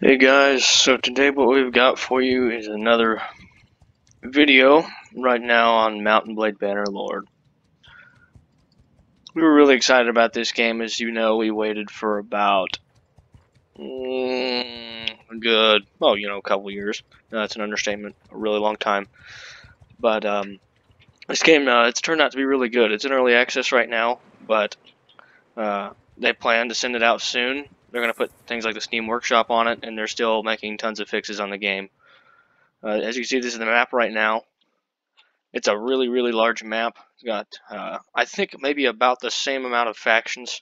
Hey guys, so today what we've got for you is another video right now on Mountain Blade Bannerlord. We were really excited about this game. As you know, we waited for about a good, a couple years. No, that's an understatement, a really long time. But this game, it's turned out to be really good. It's in early access right now, but they plan to send it out soon. They're going to put things like the Steam Workshop on it, and they're still making tons of fixes on the game. As you can see, this is the map right now. It's a really, really large map. It's got, I think, maybe about the same amount of factions.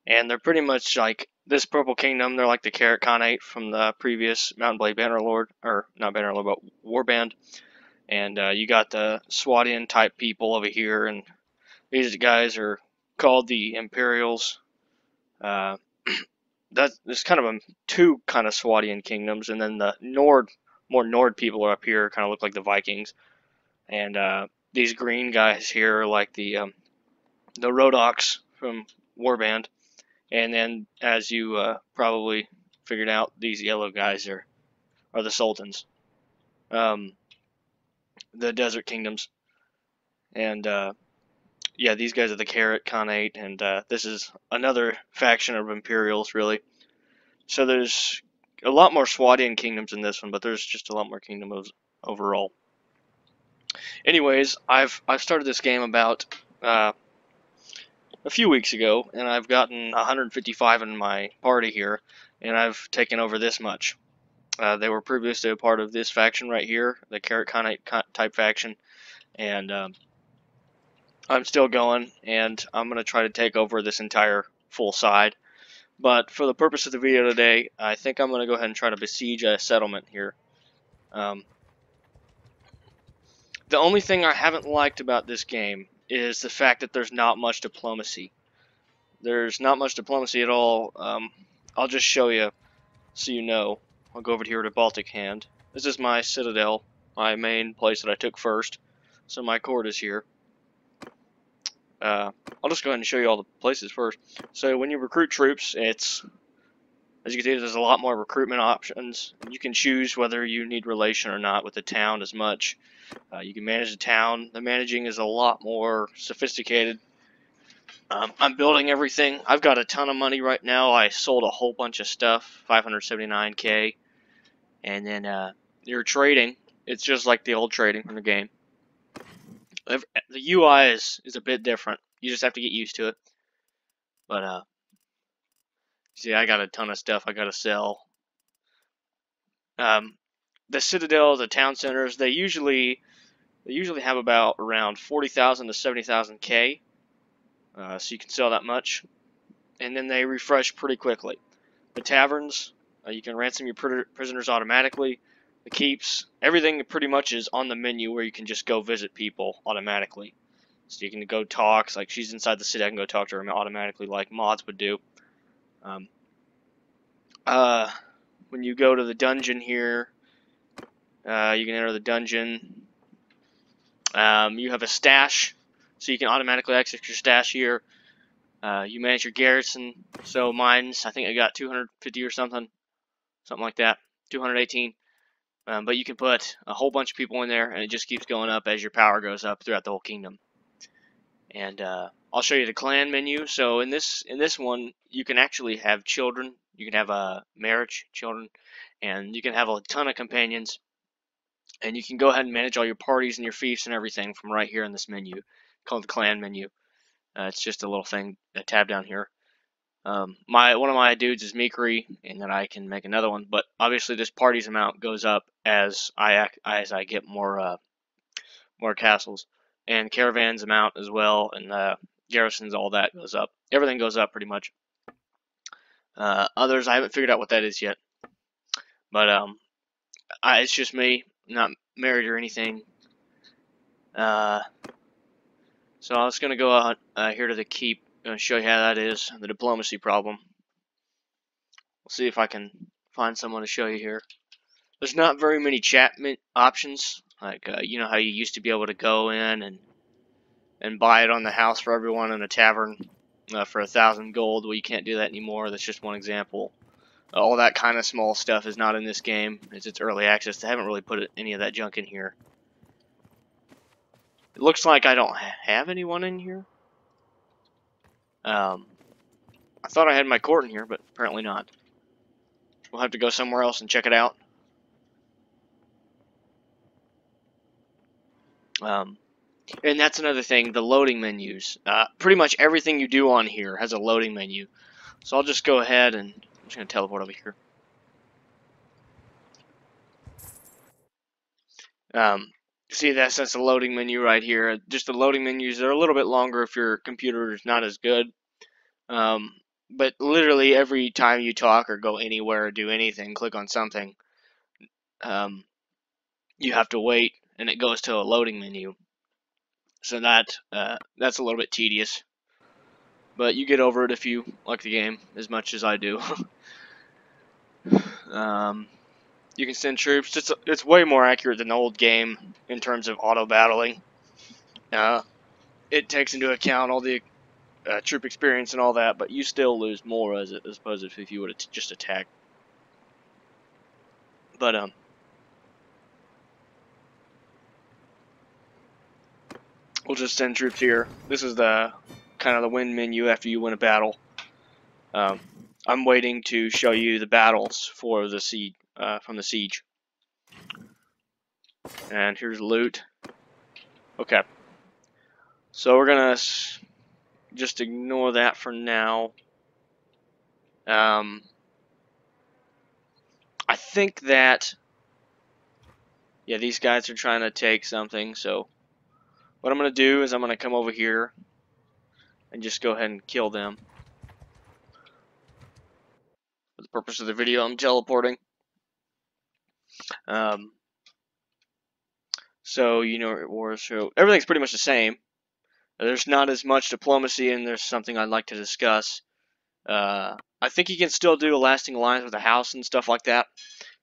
And they're pretty much like this Purple Kingdom. They're like the Carrot Khanate from the previous Mountain Blade Bannerlord. Or, not Bannerlord, but Warband. And you got the Swadian type people over here. And these guys are called the Imperials. Uh, there's kind of two kind of Swadian kingdoms. And then the more Nord people are up here, kind of look like the Vikings. And these green guys here are like the Rhodoks from Warband, and then as you probably figured out, these yellow guys are the Sultans, the Desert Kingdoms, and yeah, these guys are the Carrot Khanate, and this is another faction of Imperials, really. So there's a lot more Swadian kingdoms in this one, but there's just a lot more kingdoms overall. Anyways, I've started this game about a few weeks ago, and I've gotten 155 in my party here, and I've taken over this much. They were previously a part of this faction right here, the Carrot Khanate type faction, and I'm still going, and I'm going to try to take over this entire full side. But for the purpose of the video today, I think I'm going to go ahead and try to besiege a settlement here. The only thing I haven't liked about this game is the fact that there's not much diplomacy. There's not much diplomacy at all. I'll just show you so you know. I'll go over here to Baltic Hand. This is my citadel, my main place that I took first. So my court is here. I'll just go ahead and show you all the places first. So when you recruit troops, it's, as you can see, there's a lot more recruitment options. You can choose whether you need relation or not with the town as much. You can manage the town. The managing is a lot more sophisticated. I'm building everything. I've got a ton of money right now. I sold a whole bunch of stuff, 579k. And then your trading, it's just like the old trading from the game. The UI is a bit different. You just have to get used to it. But see, I got a ton of stuff I gotta sell. The citadel, the town centers, they usually have about around 40,000 to 70,000 K. So you can sell that much, and then they refresh pretty quickly. The taverns, you can ransom your prisoners automatically. The keeps, everything pretty much is on the menu where you can just go visit people automatically. So you can go talk, like she's inside the city, I can go talk to her automatically like mods would do. When you go to the dungeon here, you can enter the dungeon. You have a stash, so you can automatically access your stash here. You manage your garrison, so mine's, I think I got 250 or something like that, 218. But you can put a whole bunch of people in there, and it just keeps going up as your power goes up throughout the whole kingdom. And I'll show you the clan menu. So in this one, you can actually have children. You can have marriage, children, and you can have a ton of companions. And you can go ahead and manage all your parties and your feasts and everything from right here in this menu, called the clan menu. It's just a little thing, a tab down here. One of my dudes is Mikri, and then I can make another one. But obviously, this party's amount goes up as I get more castles, and caravans amount as well, and garrisons, all that goes up. Everything goes up pretty much. Others, I haven't figured out what that is yet. But it's just me, not married or anything. So I was gonna go out here to the keep and show you how that is, the diplomacy problem. We'll see if I can find someone to show you here. There's not very many chat options, like you know how you used to be able to go in and buy it on the house for everyone in a tavern for 1,000 gold. Well, you can't do that anymore. That's just one example. All that kind of small stuff is not in this game. It's early access. They haven't really put any of that junk in here. It looks like I don't have anyone in here. I thought I had my court in here, but apparently not. We'll have to go somewhere else and check it out. And that's another thing, the loading menus. Pretty much everything you do on here has a loading menu. So I'll just go ahead and I'm just going to teleport over here. See, that's the loading menu right here. Just the loading menus are a little bit longer if your computer is not as good. But literally every time you talk or go anywhere or do anything, click on something, you have to wait, and it goes to a loading menu. So that's a little bit tedious. But you get over it if you like the game as much as I do. You can send troops. It's way more accurate than the old game in terms of auto battling. It takes into account all the troop experience and all that, but you still lose more as opposed to if you would have just attacked. But we'll just send troops here. This is the kind of the win menu after you win a battle. I'm waiting to show you the battles for the siege, from the siege. And here's loot. Okay. So we're gonna just ignore that for now. I think that, yeah, these guys are trying to take something, so what I'm going to do is I'm going to come over here and just go ahead and kill them. For the purpose of the video, I'm teleporting. So, you know, war, so everything's pretty much the same. There's not as much diplomacy, and there's something I'd like to discuss. I think you can still do a lasting alliance with a house and stuff like that,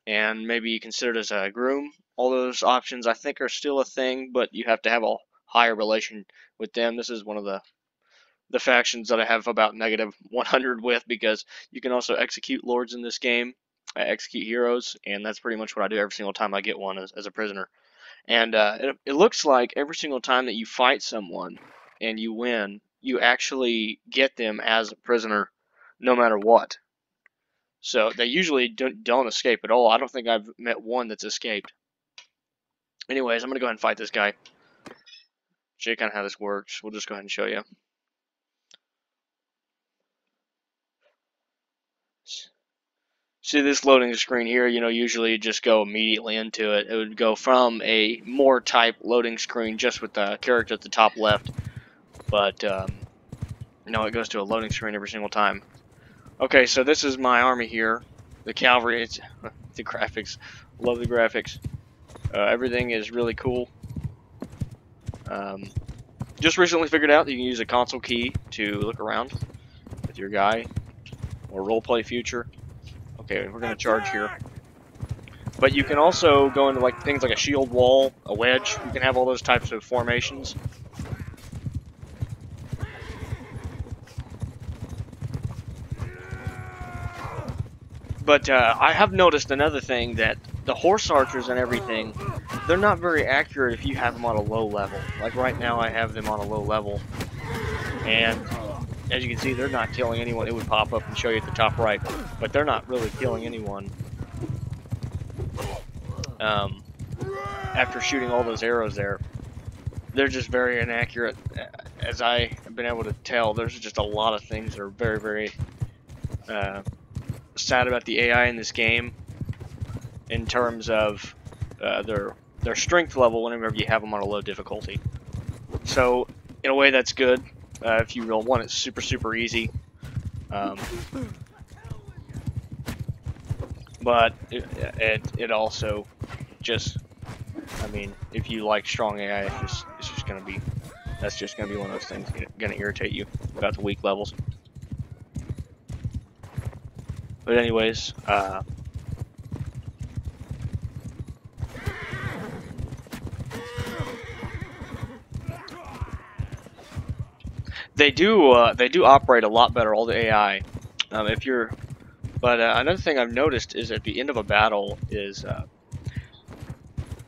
and maybe consider it as a groom. All those options I think are still a thing, but you have to have a higher relation with them. This is one of the factions that I have about negative 100 with, because you can also execute lords in this game, execute heroes, and that's pretty much what I do every single time I get one as a prisoner. And it looks like every single time that you fight someone and you win, you actually get them as a prisoner no matter what. So they usually don't escape at all. I don't think I've met one that's escaped. Anyways, I'm going to go ahead and fight this guy. Show you kind of how this works. We'll just go ahead and show you. See this loading screen here, you know, usually you just go immediately into it. It would go from a more type loading screen just with the character at the top left. But, no, it goes to a loading screen every single time. Okay, so this is my army here. The cavalry, it's the graphics. Love the graphics. Everything is really cool. Just recently figured out that you can use a console key to look around with your guy or roleplay future. Okay, we're gonna charge here. But you can also go into like things like a shield wall, a wedge. You can have all those types of formations. But I have noticed another thing, that the horse archers and everything, they're not very accurate if you have them on a low level. Like right now I have them on a low level. And as you can see, they're not killing anyone. It would pop up and show you at the top right. But they're not really killing anyone. After shooting all those arrows there. They're just very inaccurate. As I have been able to tell, there's just a lot of things that are very, very sad about the AI in this game, in terms of their strength level whenever you have them on a low difficulty. So in a way that's good if you really want it super easy, but it also just, I mean, if you like strong AI, it's just gonna be, that's just gonna be one of those things gonna irritate you about the weak levels. But anyways, they do operate a lot better, all the AI. If you're But another thing I've noticed is at the end of a battle is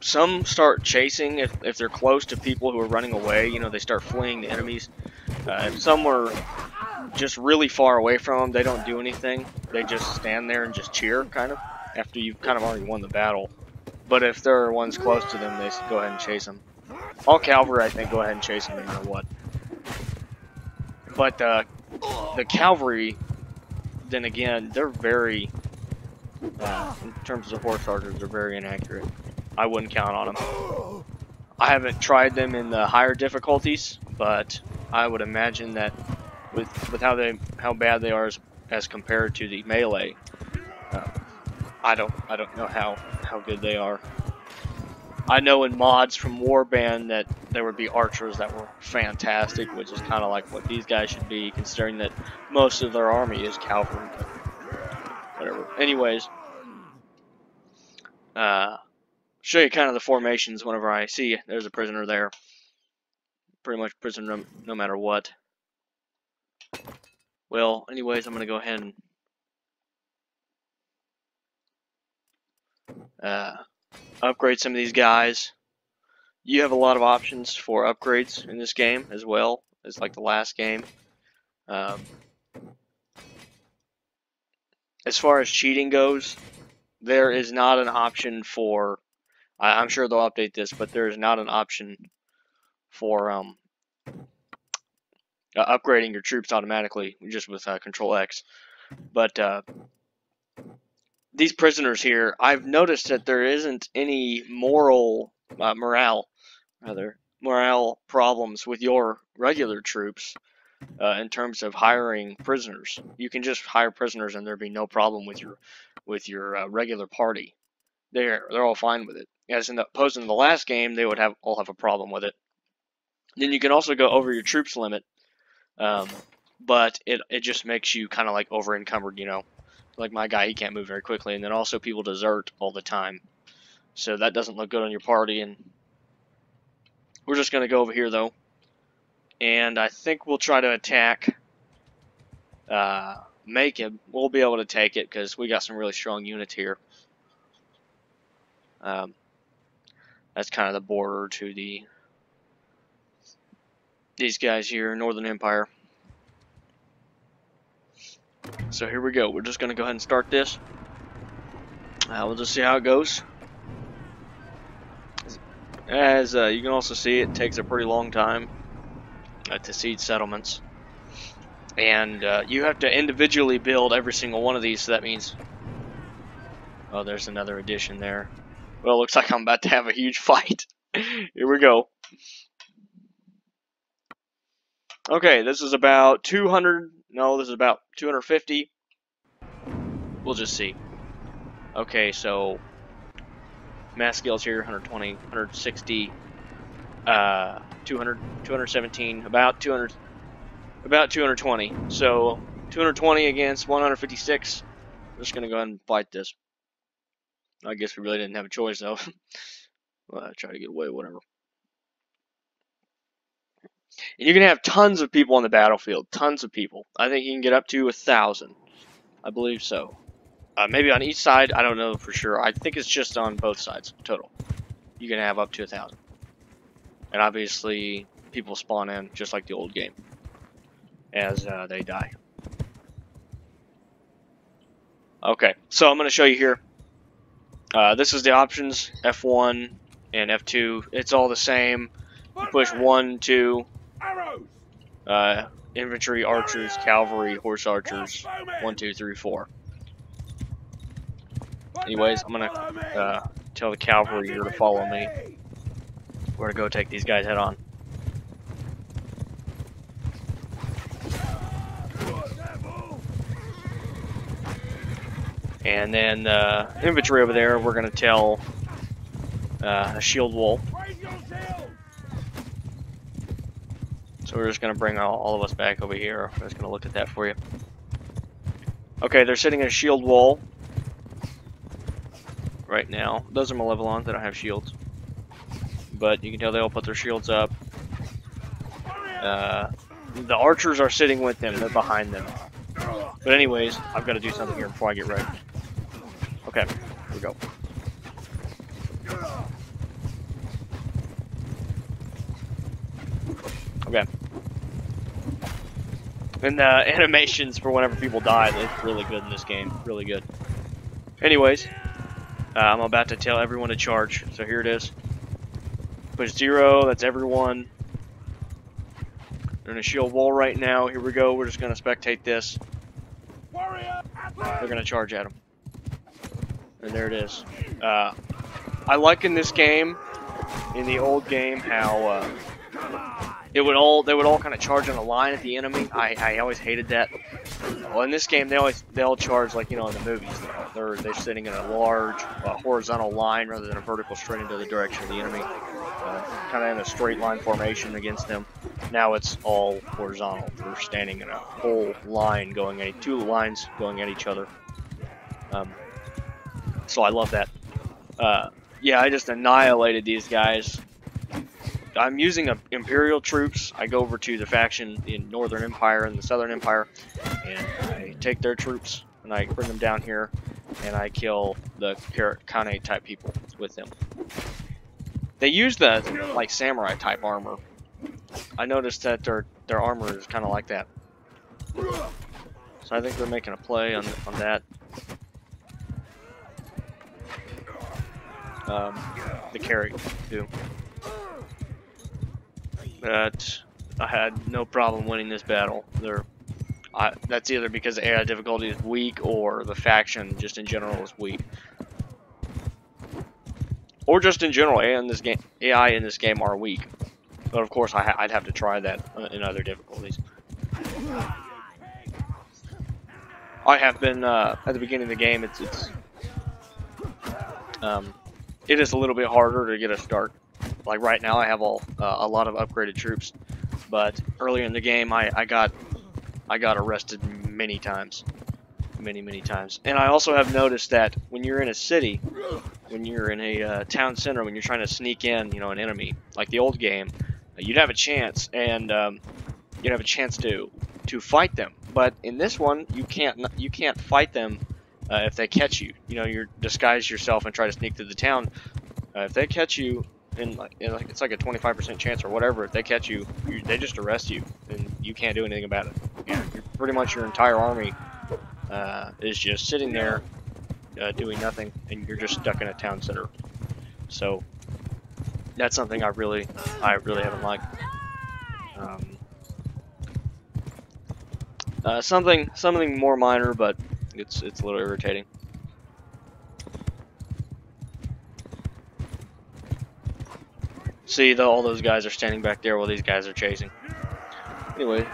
some start chasing if they're close to people who are running away. You know, they start fleeing the enemies. If some are just really far away from them, they don't do anything. They just stand there and just cheer, kind of, after you've kind of already won the battle. But if there are ones close to them, they go ahead and chase them. All cavalry, I think, go ahead and chase them no matter what. But the cavalry, then again, they're very, in terms of horse archers, they're very inaccurate. I wouldn't count on them. I haven't tried them in the higher difficulties, but I would imagine that with how bad they are as compared to the melee, I don't know how good they are. I know in mods from Warband that there would be archers that were fantastic, which is kind of like what these guys should be, considering that most of their army is cavalry. But whatever. Anyways, show you kind of the formations whenever I see there's a prisoner there. Pretty much prisoner no matter what. Well, anyways, I'm gonna go ahead and upgrade some of these guys. You have a lot of options for upgrades in this game as well as like the last game. As far as cheating goes, there is not an option for, I'm sure they'll update this, but there is not an option for upgrading your troops automatically just with Control X. But these prisoners here, I've noticed that there isn't any morale problems with your regular troops in terms of hiring prisoners. You can just hire prisoners and there'd be no problem with your regular party. They're all fine with it. As opposed in the last game, they would all have a problem with it. Then you can also go over your troops limit, but it just makes you kind of like over encumbered, you know. Like my guy, he can't move very quickly, and then also people desert all the time. So that doesn't look good on your party, and we're just going to go over here, though. And I think we'll try to attack Macon. We'll be able to take it, because we got some really strong units here. That's kind of the border to these guys here, Northern Empire. So here we go. We're just going to go ahead and start this. We'll just see how it goes. As you can also see, it takes a pretty long time to siege settlements. And you have to individually build every single one of these, so that means... Oh, there's another addition there. Well, it looks like I'm about to have a huge fight. Here we go. Okay, this is about 200... No, this is about 250. We'll just see. Okay, so mass scales here, 120, 160, 200, 217, about 220. So 220 against 156. We're just gonna go ahead and fight this. I guess we really didn't have a choice though. Well, try to get away, whatever. And you can have tons of people on the battlefield, tons of people. I think you can get up to 1,000. I believe so. Maybe on each side, I don't know for sure. I think it's just on both sides, total. You can have up to 1,000. And obviously, people spawn in, just like the old game, as they die. Okay, so I'm going to show you here. This is the options, F1 and F2. It's all the same. You push 1, 2, infantry, archers, cavalry, horse archers, 1, 2, 3, 4. Anyways, I'm gonna tell the cavalry here to follow me. We're gonna go take these guys head on. And then infantry over there, we're gonna tell a shield wall. So we're just going to bring all of us back over here. I'm just going to look at that for you. Okay, they're sitting in a shield wall right now. Those are Malevolons. They don't have shields. But you can tell they all put their shields up. The archers are sitting with them. They're behind them. But anyways, I've got to do something here before I get ready. Okay, here we go. Okay. And the animations for whenever people die, it's really good in this game. Really good. Anyways, I'm about to tell everyone to charge. So here it is. Push 0, that's everyone. They're in a shield wall right now. Here we go. We're just going to spectate this. They're going to charge at him. And there it is. I like in this game, in the old game, how they would all kind of charge on a line at the enemy. I always hated that. Well, in this game, they all charge like, you know, in the movies. They're sitting in a large horizontal line rather than a vertical straight into the direction of the enemy. Kind of in a straight line formation against them. Now it's all horizontal. They're standing in a whole line going at two lines going at each other. So I love that. Yeah, I just annihilated these guys. I'm using Imperial troops. I go over to the faction in Northern Empire and the Southern Empire, and I take their troops and I bring them down here, and I kill the Kane type people with them. They use the like samurai type armor. I noticed that their armor is kind of like that. So I think they're making a play on that. The carry too. But I had no problem winning this battle. That's either because the AI difficulty is weak or the faction just in general is weak. Or just in general, AI in this game are weak. But of course, I'd have to try that in other difficulties. I have been at the beginning of the game. It is a little bit harder to get a start. Like right now, I have a lot of upgraded troops, but earlier in the game, I got arrested many times, many times. And I also have noticed that when you're in a city, when you're in a town center, when you're trying to sneak in, you know, an enemy, like the old game, you'd have a chance, and you'd have a chance to fight them. But in this one, you can't fight them if they catch you. You know, you disguise yourself and try to sneak through the town. If they catch you, and it's like a 25% chance or whatever. If they catch you, they just arrest you, and you can't do anything about it. Pretty much your entire army is just sitting there doing nothing, and you're just stuck in a town center. So that's something I really haven't liked. Something more minor, but it's a little irritating. See, all those guys are standing back there while these guys are chasing. Anyway,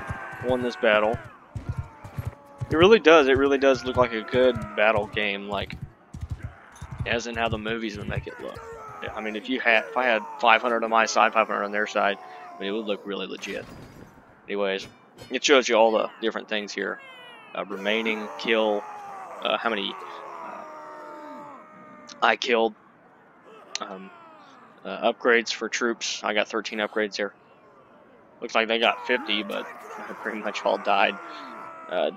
won this battle. It really does look like a good battle game, like as in how the movies would make it look. I mean, if I had 500 on my side, 500 on their side, I mean, it would look really legit. Anyways, it shows you all the different things here. Remaining, kill, how many I killed, upgrades for troops. I got 13 upgrades here. Looks like they got 50, but pretty much all died.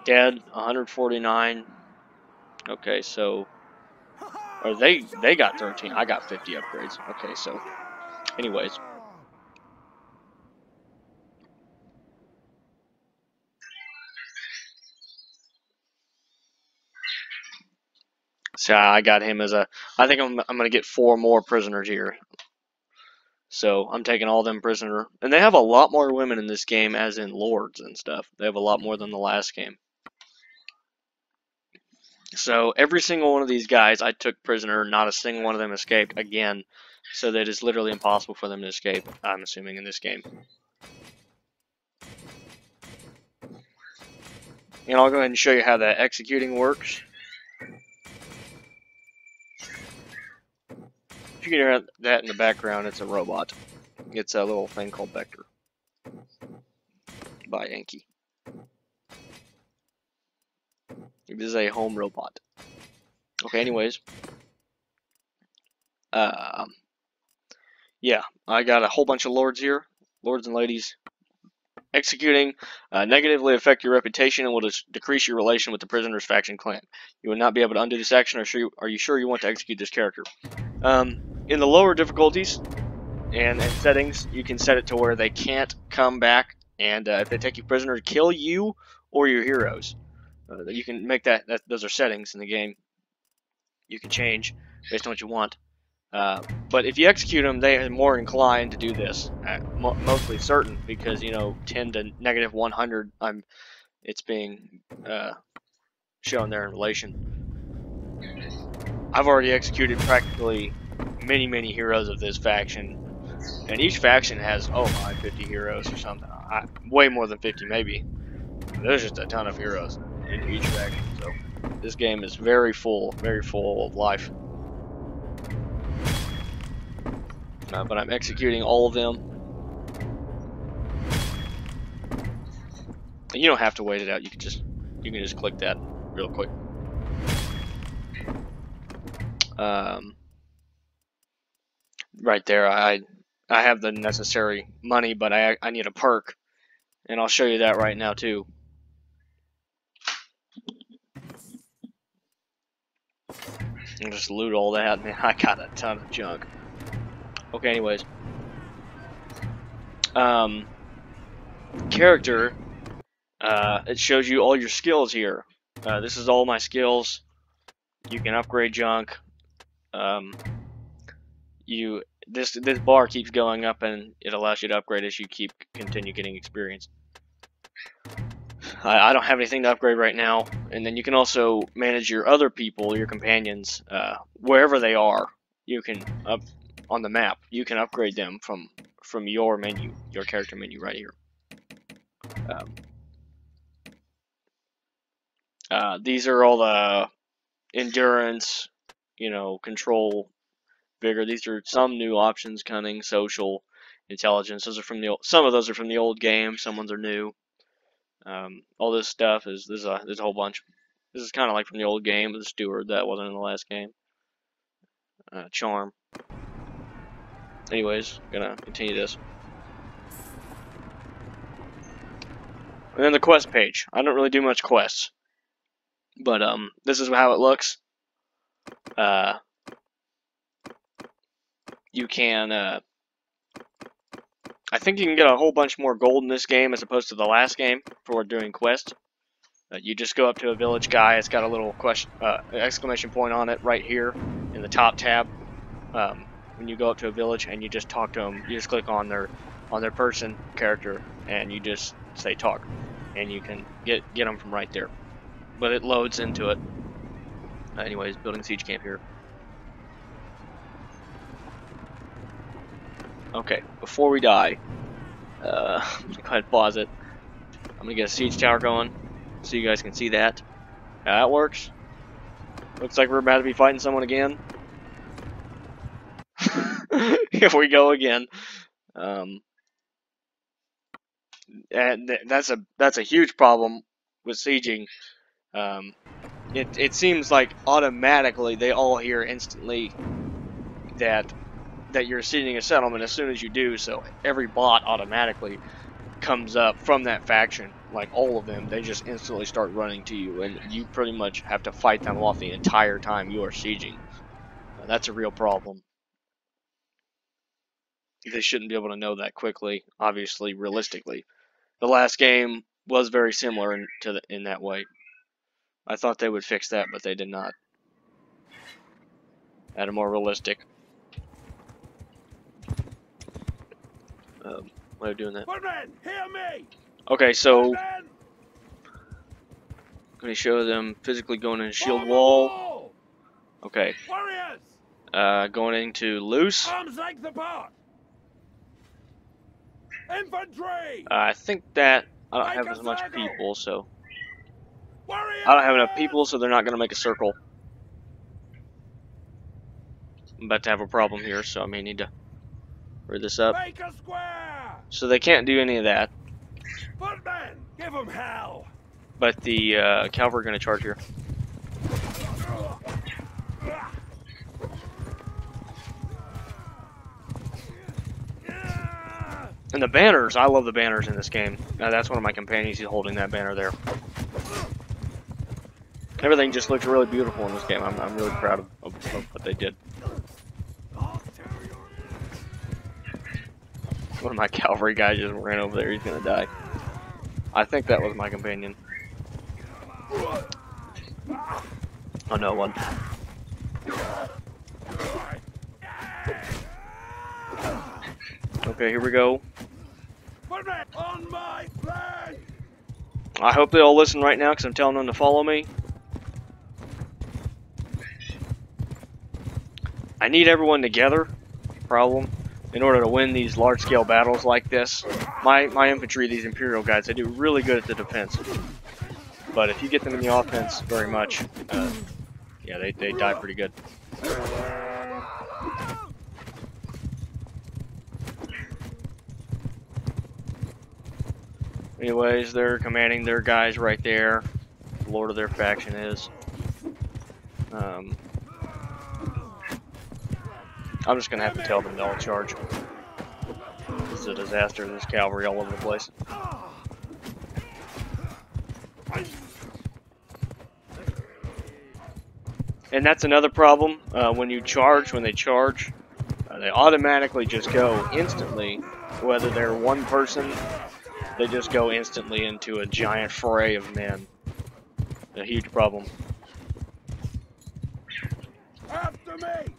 Dead, 149. Okay, so or they got 13. I got 50 upgrades. Okay, so anyways. So I got him as a. I think I'm gonna get 4 more prisoners here. So I'm taking all them prisoner, and they have a lot more women in this game, as in lords and stuff. They have a lot more than the last game. So every single one of these guys I took prisoner. Not a single one of them escaped again. So that it's literally impossible for them to escape. I'm assuming in this game. And I'll go ahead and show you how that executing works. If you can hear that in the background, it's a robot. It's a little thing called Vector by Yankee. It is a home robot. Okay, anyways. Yeah, I got a whole bunch of lords here. Lords and ladies. Executing negatively affect your reputation and will decrease your relation with the prisoner's faction clan. You will not be able to undo this action. Are you sure you want to execute this character? In the lower difficulties and settings, you can set it to where they can't come back, and if they take you prisoner, kill you or your heroes. You can make that. Those are settings in the game. You can change based on what you want. But if you execute them, they are more inclined to do this. Mostly certain, because 10 to negative 100, it's being shown there in relation. I've already executed practically many heroes of this faction, and each faction has 50 heroes or something. Way more than 50 maybe. There's just a ton of heroes in each faction, so this game is very full of life. But I'm executing all of them. And you don't have to wait it out. You can just click that real quick. Right there, I have the necessary money, but I need a perk, and I'll show you that right now too. And just loot all that. Man, I got a ton of junk. Okay, anyways. Character, it shows you all your skills here. This is all my skills. You can upgrade junk. This bar keeps going up, and it allows you to upgrade as you continue getting experience. I don't have anything to upgrade right now. And then you can also manage your other people, your companions, wherever they are. You can on the map. You can upgrade them from your menu, your character menu right here. These are all the endurance, control, vigor. These are some new options: cunning, social, intelligence. Those are from some of those are from the old game. Some ones are new. All this stuff there's a whole bunch. This is kind of like from the old game, the steward that wasn't in the last game. Charm. Anyways, gonna continue this. And then the quest page. I don't really do much quests, but this is how it looks. You can I think you can get a whole bunch more gold in this game as opposed to the last game for doing quests. You just go up to a village guy. It's got a little exclamation point on it right here in the top tab. When you go up to a village and you just talk to them, you just click on their person character and you just say talk, and you can get them from right there. But it loads into it. Anyways, building siege camp here. Okay, before we die, go ahead and pause it. I'm gonna get a siege tower going so you guys can see that. That works. Looks like we're about to be fighting someone again. Here we go again. And that's a huge problem with sieging. It seems like automatically they all hear instantly that you're sieging a settlement as soon as you do. So every bot automatically comes up from that faction, like all of them. They just instantly start running to you, and you pretty much have to fight them off the entire time you are sieging. That's a real problem. They shouldn't be able to know that quickly, obviously, realistically. The last game was very similar in that way. I thought they would fix that, but they did not. Add a more realistic way of doing that. Footman, hear me! Okay, so Footman! I'm going to show them physically going in shield wall. Okay. Warriors! Going into loose. Arms length apart! Infantry! I think that I don't have as much people, so I don't have enough people, so they're not going to make a circle. I'm about to have a problem here, so I may need to hurry this up. Make a square! So they can't do any of that. Footmen, give them hell! But the cavalry are going to charge here. And the banners, I love the banners in this game. Now that's one of my companions. He's holding that banner there. Everything just looks really beautiful in this game. I'm really proud of what they did. One of my cavalry guys just ran over there. He's gonna die. I think that was my companion. Oh no, one. Okay, here we go. On my flank! I hope they all listen right now because I'm telling them to follow me. I need everyone together. Problem. In order to win these large-scale battles like this. My infantry, these Imperial guys, they do really good at the defense. But if you get them in the offense very much, yeah, they die pretty good. Anyways, they're commanding their guys right there. The lord of their faction is. I'm just gonna have to tell them to all charge. This is a disaster. There's cavalry all over the place. And that's another problem. When they charge, they automatically just go instantly. Whether they're one person, they just go instantly into a giant fray of men. A huge problem. After me!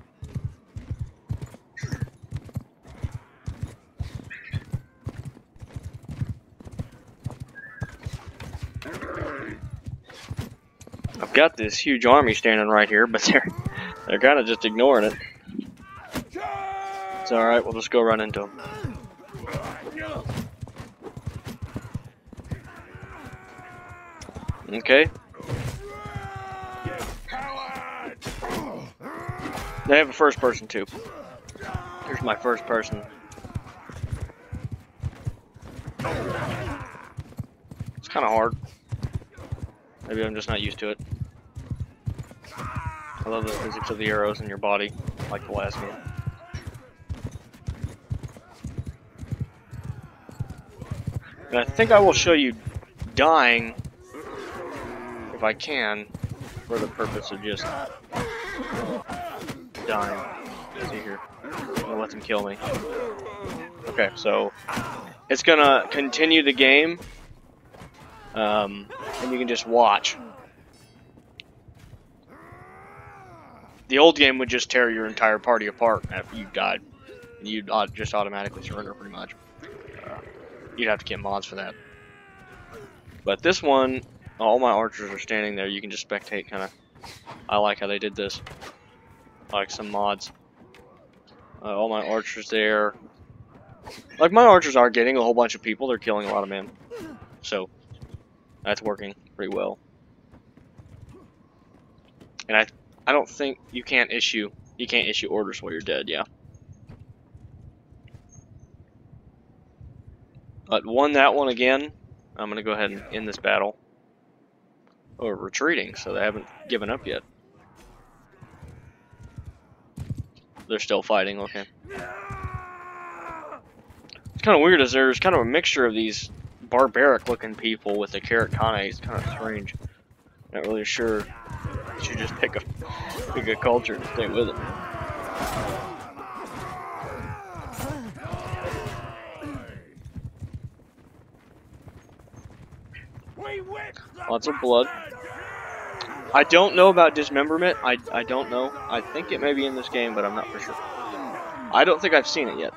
I've got this huge army standing right here, but they're kind of just ignoring it. It's all right. We'll just go run into them. Okay. They have a first person too. Here's my first person. It's kind of hard. Maybe I'm just not used to it. I love the physics of the arrows in your body, like the last game. And I think I will show you dying, if I can, for the purpose of just dying. See here. I'm gonna let them kill me. Okay, so it's gonna continue the game, and you can just watch. The old game would just tear your entire party apart after you died. You'd just automatically surrender, pretty much. You'd have to get mods for that. But this one, all my archers are standing there. You can just spectate, kind of. I like how they did this. I like some mods. All my archers there. Like, my archers are getting a whole bunch of people. They're killing a lot of men. So, that's working pretty well. And I don't think you can't issue orders while you're dead, yeah. But won that one again. I'm gonna go ahead and end this battle. Oh, we're retreating, so they haven't given up yet. They're still fighting, okay. It's kind of weird as there's kind of a mixture of these barbaric looking people with the carrot Khane. It's kind of strange. Not really sure. You should just pick a culture and stay with it. Lots of blood. I don't know about dismemberment. I don't know. I think it may be in this game, but I'm not for sure. I don't think I've seen it yet.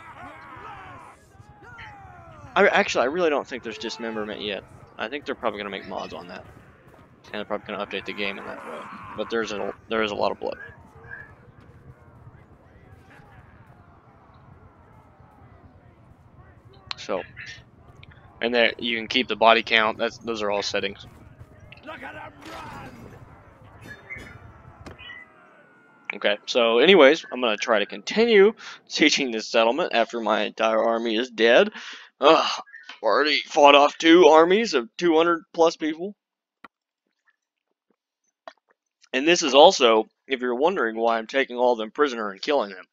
Actually, I really don't think there's dismemberment yet. I think they're probably going to make mods on that. And they're probably going to update the game in that way. But there is a lot of blood. So, and there you can keep the body count. Those are all settings. Look at them run! Okay, so anyways, I'm going to try to continue sieging this settlement after my entire army is dead. Already fought off 2 armies of 200 plus people. And this is also, if you're wondering why I'm taking all of them prisoner and killing them.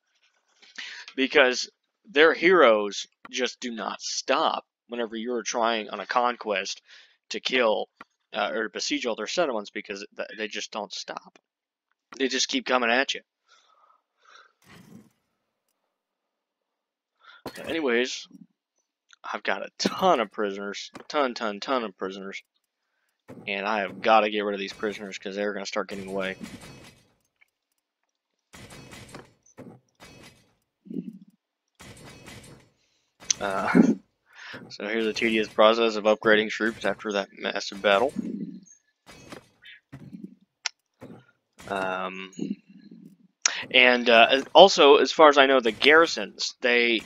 Because their heroes just do not stop whenever you're trying on a conquest to kill or besiege all their settlements, because they just don't stop. They just keep coming at you. Anyways, I've got a ton of prisoners, ton of prisoners, and I have got to get rid of these prisoners because they're going to start getting away. So here's a tedious process of upgrading troops after that massive battle. And also, as far as I know, the garrisons they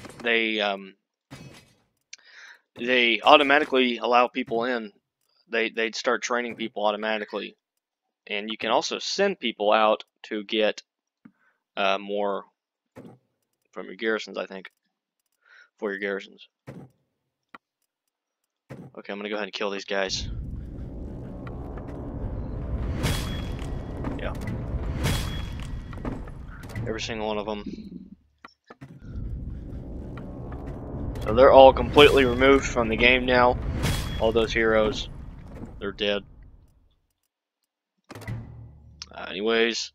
automatically allow people in. They'd start training people automatically, and you can also send people out to get more from your garrisons. I think for your garrisons. Okay, I'm gonna go ahead and kill these guys. Yeah. Every single one of them. So they're all completely removed from the game now. All those heroes, they're dead. Anyways,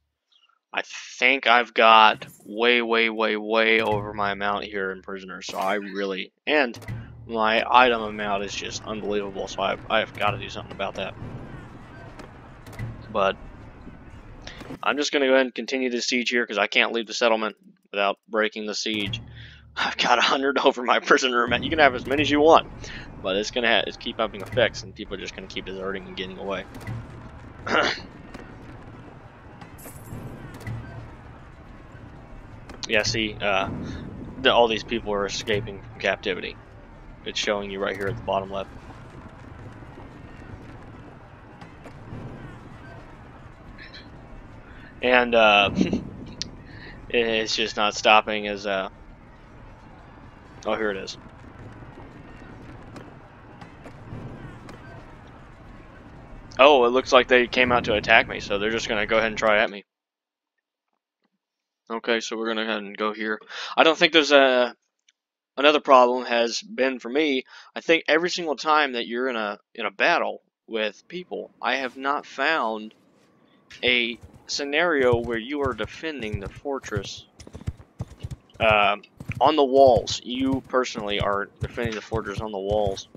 I think I've got way over my amount here in prisoners. So I really, and my item amount is just unbelievable. So I've got to do something about that. But I'm just going to go ahead and continue the siege here because I can't leave the settlement without breaking the siege. I've got 100 over my prisoner amount. You can have as many as you want, but it's going to keep having effects, and people are just going to keep deserting and getting away. Yeah, see, all these people are escaping from captivity. It's showing you right here at the bottom left. And it's just not stopping as oh, here it is. Oh, it looks like they came out to attack me, so they're just gonna go ahead and try at me. Okay, so we're gonna go ahead and go here. I don't think there's another problem has been for me. I think every single time that you're in a battle with people, I have not found a scenario where you are defending the fortress on the walls. You personally are defending the fortress on the walls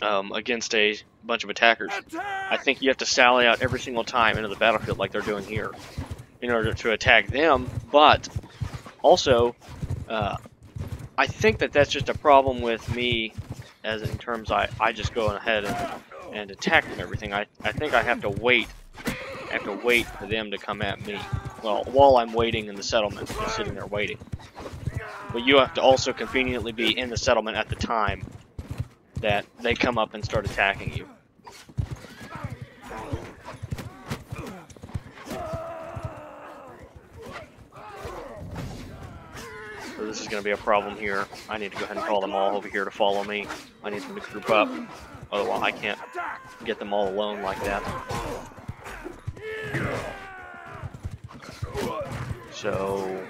against a bunch of attackers. I think you have to sally out every single time into the battlefield like they're doing here in order to attack them, but also I think that that's just a problem with me, as in terms I just go ahead and attack them and everything. I think I have to wait. I have to wait for them to come at me. Well, while I'm waiting in the settlement, just sitting there waiting. But you have to also conveniently be in the settlement at the time that they come up and start attacking you. So this is going to be a problem here. I need to go ahead and call them all over here to follow me. I need them to group up. Otherwise, I can't get them all alone like that. So,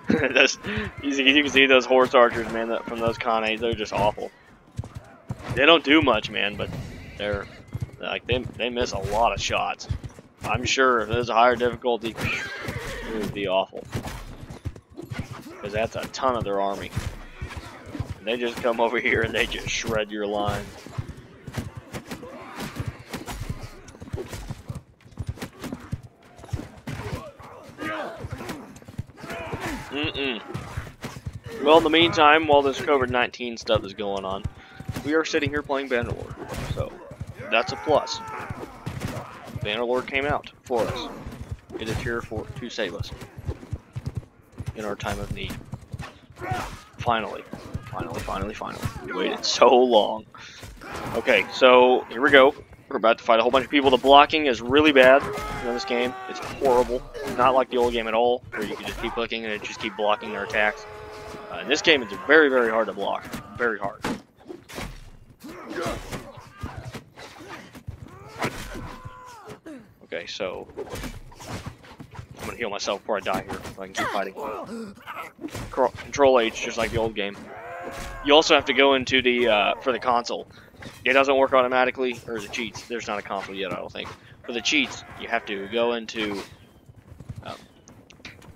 you can see those horse archers, man, from those Khanate, they're just awful. They don't do much, man, but they're like they miss a lot of shots. I'm sure if there's a higher difficulty, it would be awful. Because that's a ton of their army. And they just come over here and they just shred your line. Well, in the meantime, while this COVID-19 stuff is going on, we are sitting here playing Bannerlord. So, that's a plus. Bannerlord came out for us. It is here to save us in our time of need. Finally. We waited so long. Okay, so here we go. We're about to fight a whole bunch of people. The blocking is really bad in this game. It's horrible. It's not like the old game at all, where you can just keep clicking and it just keep blocking their attacks. In this game, it's very, very hard to block. Very hard. Okay, so I'm gonna heal myself before I die here, so I can keep fighting. Control H, just like the old game. You also have to go into the, for the console. It doesn't work automatically, or the cheats. There's not a console yet, I don't think. For the cheats, you have to go into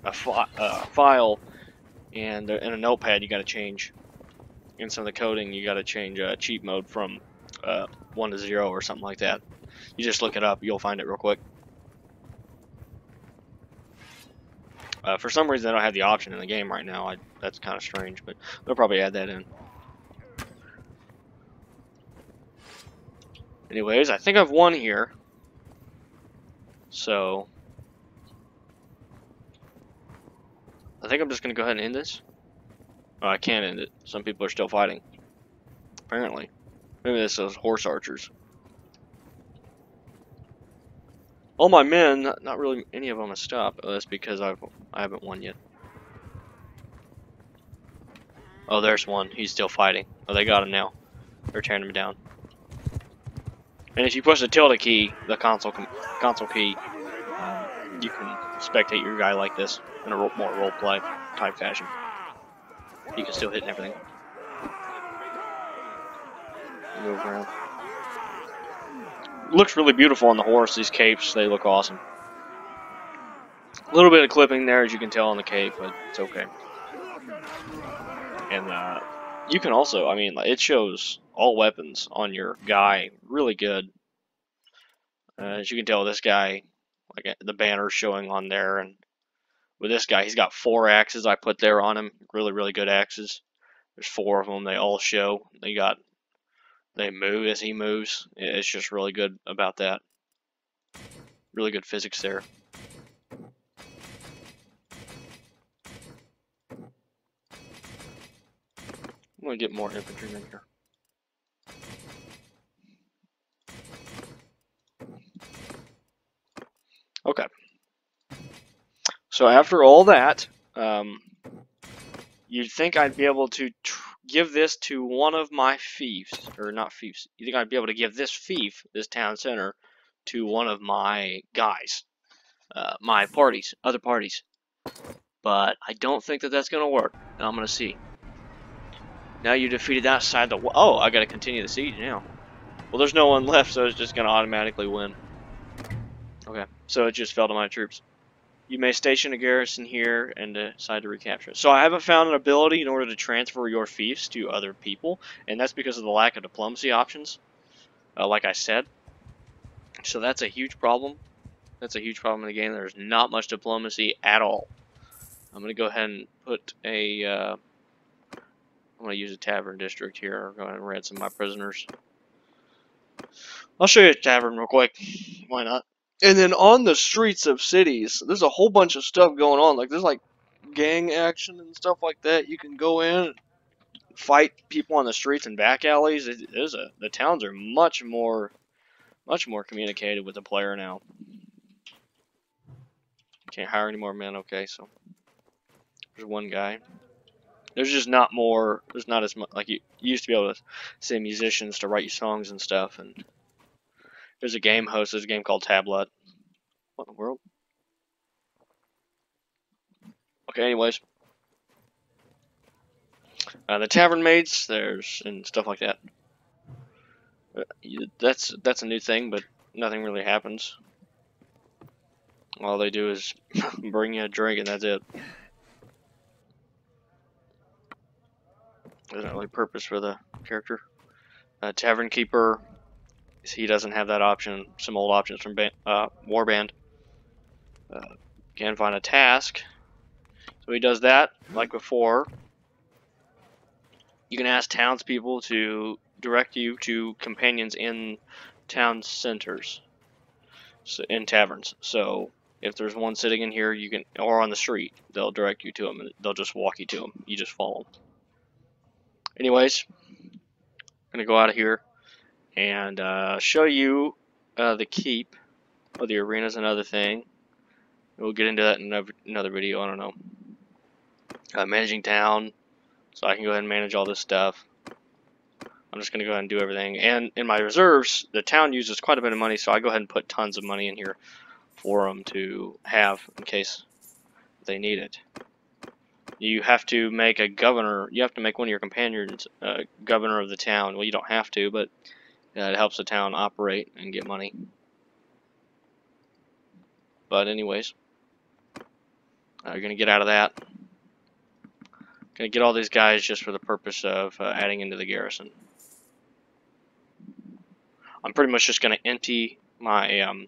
a file, and in a notepad you got to change. In some of the coding, you got to change cheat mode from 1 to 0 or something like that. You just look it up, you'll find it real quick. For some reason, I don't have the option in the game right now. That's kind of strange, but they'll probably add that in. Anyways, I think I've won here. So, I think I'm just going to go ahead and end this. Oh, I can't end it. Some people are still fighting. Apparently. Maybe this is horse archers. All my men, not really any of them have stopped. Oh, that's because I haven't won yet. Oh, there's one. He's still fighting. Oh, they got him now. They're tearing him down. And if you push the tilde key, the console key, you can spectate your guy like this in a more roleplay type fashion. You can still hit and everything. Move around. Looks really beautiful on the horse. These capes, they look awesome. A little bit of clipping there, as you can tell on the cape, but it's okay. And you can also, I mean, it shows all weapons on your guy really good. As you can tell, this guy, like the banner's showing on there, and with this guy, he's got 4 axes I put there on him. Really, really good axes. There's 4 of them. They all show. They move as he moves. It's just really good about that. Really good physics there. I'm gonna get more infantrymen here. Okay. So after all that, you'd think I'd be able to give this to one of my fiefs, or not fiefs. You think I'd be able to give this fief, this town center, to one of my guys, my parties, other parties. But I don't think that that's gonna work. And I'm gonna see. Now you defeated that side of the. Oh, I gotta continue the siege now. Well, there's no one left, so it's just gonna automatically win. Okay, so it just fell to my troops. You may station a garrison here and decide to recapture it. So I haven't found an ability in order to transfer your fiefs to other people, and that's because of the lack of diplomacy options, like I said. So that's a huge problem. That's a huge problem in the game. There's not much diplomacy at all. I'm going to go ahead and put a... I'm going to use a tavern district here. Go ahead and ransom my prisoners. I'll show you a tavern real quick. Why not? And then on the streets of cities, there's a whole bunch of stuff going on. Like, there's like gang action and stuff like that. You can go in and fight people on the streets and back alleys. The towns are much more communicated with the player now. Can't hire any more men. Okay, so there's one guy. There's just not more. There's not as much. Like you used to be able to say musicians to write you songs and stuff. And there's a game host. There's a game called Tablet. What in the world? Okay, anyways. The tavern maids, there's, and stuff like that. That's a new thing, but nothing really happens. All they do is bring you a drink, and that's it. There's not really purpose for the character. Tavern keeper, he doesn't have that option. Some old options from Warband. Can find a task. So he does that, like before. You can ask townspeople to direct you to companions in town centers, so in taverns. So if there's one sitting in here, you can, or on the street, they'll direct you to them, and they'll just walk you to them. You just follow them. Anyways, I'm gonna go out of here and show you the keep. Oh, the arena's another thing. We'll get into that in another video. I don't know. Managing town. So I can go ahead and manage all this stuff. I'm just going to go ahead and do everything. And in my reserves, the town uses quite a bit of money, so I go ahead and put tons of money in here for them to have in case they need it. You have to make a governor. You have to make one of your companions governor of the town. Well, you don't have to, but it helps the town operate and get money. But anyways, you're gonna get out of that. Gonna get all these guys just for the purpose of adding into the garrison. I'm pretty much just gonna empty my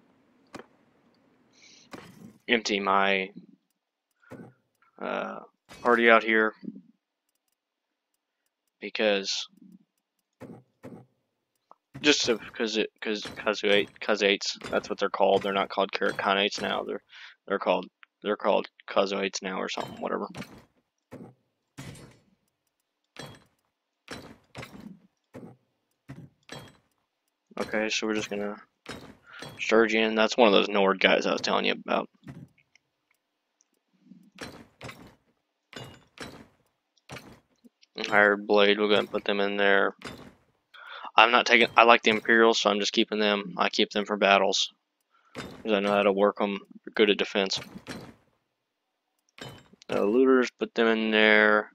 party out here because just because that's what they're called. They're not called Kanates now. They're called Kazuites now or something, whatever. Okay, so we're just gonna surge in. That's one of those Nord guys I was telling you about. Hired Blade, we're gonna put them in there. I'm not taking. I like the Imperials, so I'm just keeping them. I keep them for battles because I know how to work them. They're good at defense. Looters, put them in there.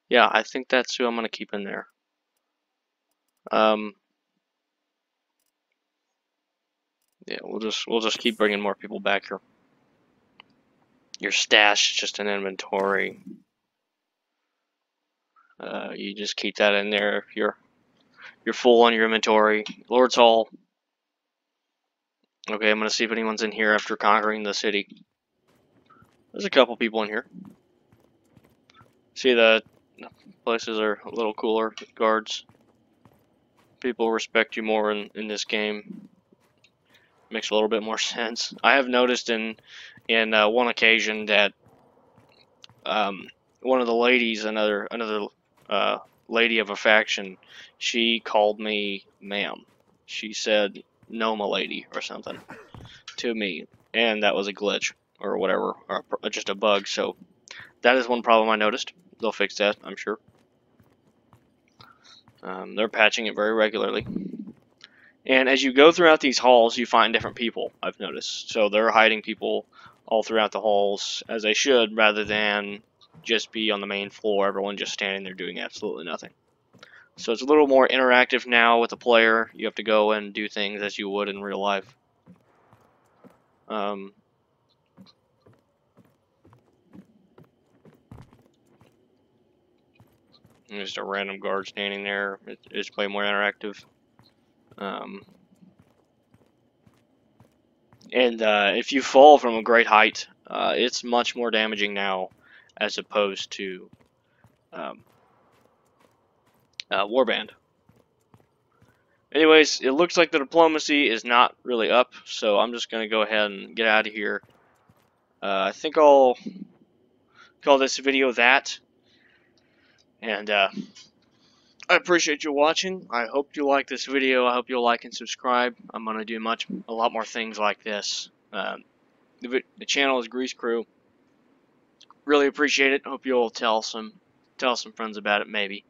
Yeah, I think that's who I'm gonna keep in there. Yeah, we'll just keep bringing more people back here. Your stash is just an inventory. You just keep that in there if you're full on your inventory. Lord's Hall. Okay, I'm gonna see if anyone's in here after conquering the city. There's a couple people in here. See, the places are a little cooler. Guards. People respect you more in this game. Makes a little bit more sense. I have noticed in one occasion that one of the ladies, another lady of a faction, she called me ma'am. She said no, my lady, or something to me, and that was a glitch or whatever, or just a bug. So that is one problem I noticed. They'll fix that, I'm sure. They're patching it very regularly. And as you go throughout these halls, you find different people, I've noticed. So they're hiding people all throughout the halls, as they should, rather than just be on the main floor, everyone just standing there doing absolutely nothing. So it's a little more interactive now with the player. You have to go and do things as you would in real life. Just a random guard standing there. It's way more interactive. And if you fall from a great height, it's much more damaging now as opposed to Warband. Anyways, it looks like the diplomacy is not really up, so I'm just going to go ahead and get out of here. I think I'll call this video that. And I appreciate you watching. I hope you like this video. I hope you'll like and subscribe. I'm going to do a lot more things like this. The channel is Grease Crew. Really appreciate it. Hope you'll tell some friends about it, maybe.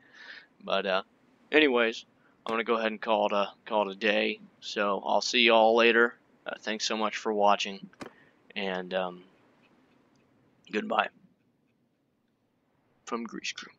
But anyways, I'm gonna go ahead and call it a day. So I'll see y'all later. Thanks so much for watching, and goodbye from Grease Crew.